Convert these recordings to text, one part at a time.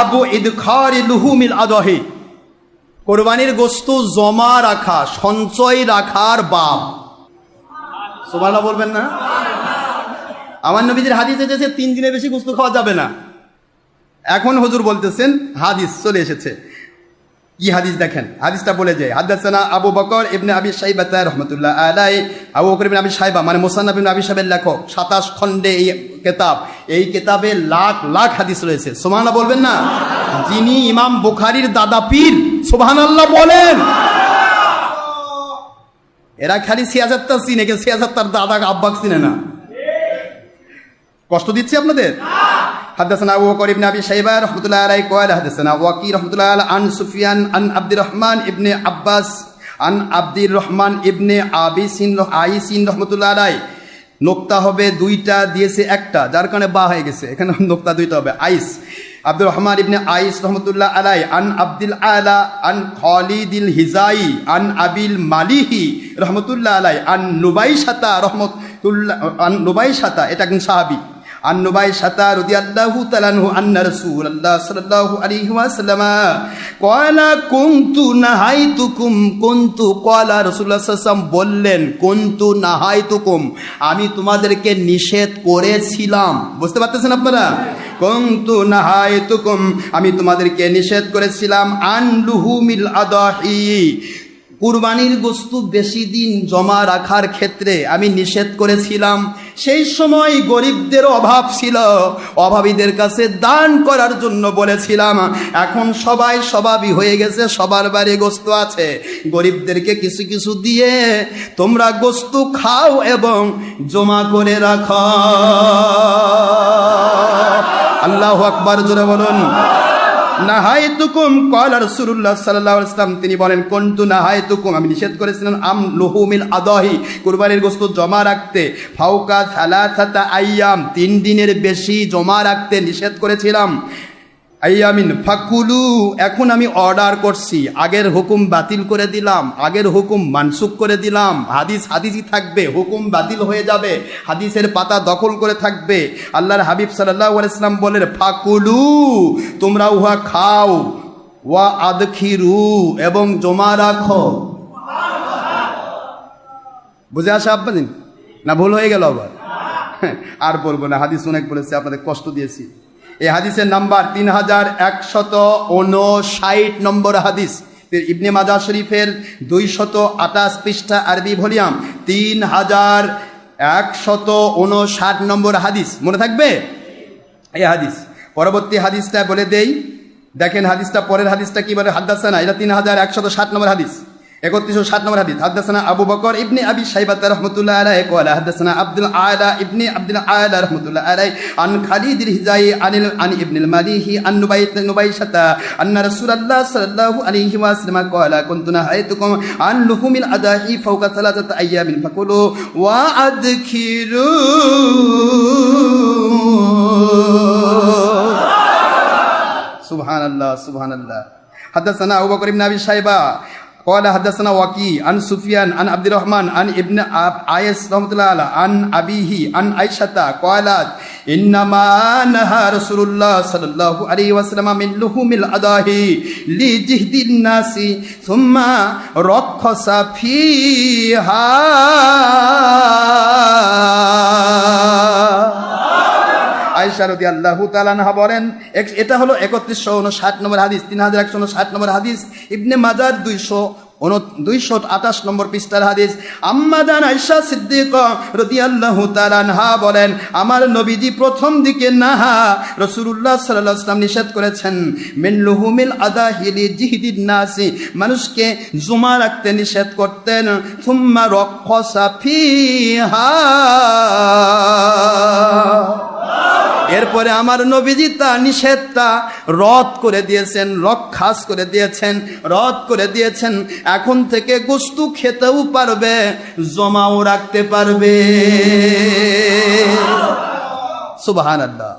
আবু ইদখারি লুহুমিল আদাহি, কোরবানির গোশত জমা রাখা, সঞ্চয় রাখার বাব। সুবহানাল্লাহ বলবেন না? আমার নবীজির হাদিস এসেছে 3 দিনের বেশি গোশত খাওয়া যাবে না। এখন হুজুর বলতেছেন হাদিস চলে এসেছে। কি হাদিস দেখেন, হাদিসটা বলে যায়, হাদাসানা আবু বকর ইবনে আবি শাইবা রাহমাতুল্লাহ আলাইহি। আবু বকর ইবনে আবি শাইবা মানে মুসান্নাফ ইবনে আবি শাইবার লেখক, 27 খণ্ডে এই কিতাব, এই কিতাবে লাখ লাখ হাদিস রয়েছে। সুবহানাল্লাহ বলবেন না? যিনি ইমাম বুখারীর দাদা পীর, সুবহানাল্লাহ বলেন। এরা খালি সিয়াসাত্তার চিনে, কিন্তু সিয়াসাত্তার দাদা আব্বাক চিনে না। কষ্ট দিচ্ছি আপনাদের? حدثنا أبو بكر بن أبي شيبة رحمة الله عليه قال حدثنا وكيع رحمة الله عليه عن سفيان عن عبد الرحمن ابن عباس عن عبد الرحمن ابن عائس رحمة الله عليه। নোক্তা হবে দুইটা, দিয়েছে একটা, যার কারণে বা হয়ে গেছে, এখানে নোক্তা দুইটা হবে। আইস, আব্দুর রহমান ইবনে আইস রহমতুল্লাহ আলাই, আন আব্দুল আলা আন খালিদিল হিজাই আন আবিল মালিহি রহমতুল্লাহ আলাই, আন নুবাইশাতা রহমতুল্লাহ, আন নুবাইশাতা, এটা একজন সাহাবী, আন নুবাইশাতা রাদিয়াল্লাহু তাআলা আনহু আন্না রাসূলুল্লাহ সাল্লাল্লাহু আলাইহি ওয়াসাল্লাম ক্বালা কুনতু নাহাইতুকুম কুনতু ক্বালা রাসূলুল্লাহ সাল্লাল্লাহু আলাইহি ওয়াসাল্লাম বললেন, কুনতু নাহাইতুকুম, আমি তোমাদেরকে নিষেধ করেছিলাম। বুঝতে পারতেছেন আপনারা? কুনতু নাহাইতুকুম, আমি তোমাদেরকে নিষেধ করেছিলাম, আন লুহুমিল আদাহি, কুরবানির গোশত বেশি দিন জমা রাখার ক্ষেত্রে আমি নিষেধ করেছিলাম। সেই সময় গরিবদের অভাব ছিল, অভাবীদের কাছে দান করার জন্য বলেছিলাম। এখন সবাই স্বভাবী হয়ে গেছে, সবার বাড়ি গোশত আছে, গরিবদেরকে কিছু কিছু দিয়ে তোমরা গোশত খাও এবং জমা করে রাখো। আল্লাহু আকবার, জোরে বলুন। নাহাইতুকুম ক্বালা রাসূলুল্লাহ সাল্লাল্লাহু আলাইহি ওয়াসাল্লাম, তিনি বলেন, কুনতু নাহাইতুকুম, আমি নিষেধ করেছিলাম, আম লুহুমিল আদাহি, কুরবানির গোশত জমা রাখতে, ফাওকা সালাসাতা আইয়াম, 3 দিনের বেশি জমা রাখতে নিষেধ করেছিলাম। আইয়ামিন ফাকুলু, এখন আমি অর্ডার করছি, আগের হুকুম বাতিল করে দিলাম, আগের হুকুম মানসুখ করে দিলাম। হাদিস হাদিসই থাকবে, হুকুম বাতিল হয়ে যাবে, হাদিসের পাতা দখল করে থাকবে। আল্লাহর হাবিব সাল্লাল্লাহু আলাইহি ওয়াসাল্লাম বলেন, ফাকুলু, তোমরা উহা খাও, ওয়া আদখিরু, এবং জমা রাখো। বুঝে আসে আপনাদের না? ভুল হয়ে গেল আবার? আর বলবো না, হাদিস অনেক বলেছে, আপনাদের কষ্ট দিয়েছি। এই হাদিসের নাম্বার 3159 নম্বর হাদিস, ইবনে মাজাহ শরীফের 228 পৃষ্ঠা আরবি ভলিউম, 3159 নম্বর হাদিস। মনে থাকবে এই হাদিস। পরবর্তী হাদিসটা বলে দেই, দেখেন হাদিসটা, পরের হাদিসটা কি বলে, হাদাসানা, এটা 3160 নম্বর হাদিস, 3160 নম্বর হাদিস। হাদাসানা আবু বকর ইবনে আবি শাইবা রাহমাতুল্লাহ আলাইহি ক্বালা হাদাসানা আব্দুল আলা ইবনে আব্দুল আলা রাহমাতুল্লাহ আলাইহি আন খালিদিল হিজাই আন ইবনুল মালিহি আন নুবাইশাতা আন্না রাসূলুল্লাহ সাল্লাল্লাহু আলাইহি ওয়াসাল্লাম ক্বালা কুনতু নাহাইতুকুম আন লুহুমিল আদাহি ফাওকা সালাসাতি আইয়ামিন ফাকুলু ওয়া আদখিরু। সুবহানাল্লাহ, সুবহানাল্লাহ। হাদাসানা আবু বকর ইবনে আবি শাইবা قال حدثنا وكيع عن سفيان عن عبد الرحمن عن ابن عائس رحمة الله عليه عن أبيه عن عائشة قالت إنما نهى رسول الله صلى الله عليه وسلم من لحوم الأضاحي لجهد الناس ثم رخص فيها। আয়েশা রাদিয়াল্লাহু তাআলা আনহা বলেন, এটা হলো 3159 নম্বর হাদিস, 3160 নম্বর হাদিস, ইবনে মাজাহ 228 নম্বর পৃষ্ঠার হাদিস। আম্মা জান আয়েশা সিদ্দিকা রাদিয়াল্লাহু তাআলা আনহা বলেন, আমার নবীজি প্রথম দিকে নাহা, রাসূলুল্লাহ সাল্লাল্লাহু আলাইহি ওয়াসাল্লাম নিষেধ করেছেন, মিন লুহুমিল আদাহি লিজিহদিন নাসি, মানুষকে জমা রাখতে নিষেধ করতেন, সুম্মা রাখাসা ফিহা, এরপরে আমার নবীজি তা নিষেধটা রদ করে দিয়েছেন, রক্ষাস করে দিয়েছেন, রদ করে দিয়েছেন। এখন থেকে গোশত খেতেও পারবে, জমাও রাখতে পারবে। সুবহানাল্লাহ।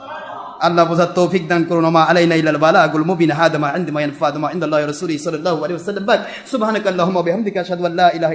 আল্লাহ বোঝার তৌফিক দান করুন। মা আলাইনা ইল্লাল বালাগুল মুবিন। হাদা মা ইনদামা ইয়ানফাদু মা ইনদাল্লাহি রাসূলি সাল্লাল্লাহু আলাইহি ওয়াসাল্লাম। সুবহানাকাল্লাহুম্মা ওয়া বিহামদিকা আশহাদু আল্লা ইলাহা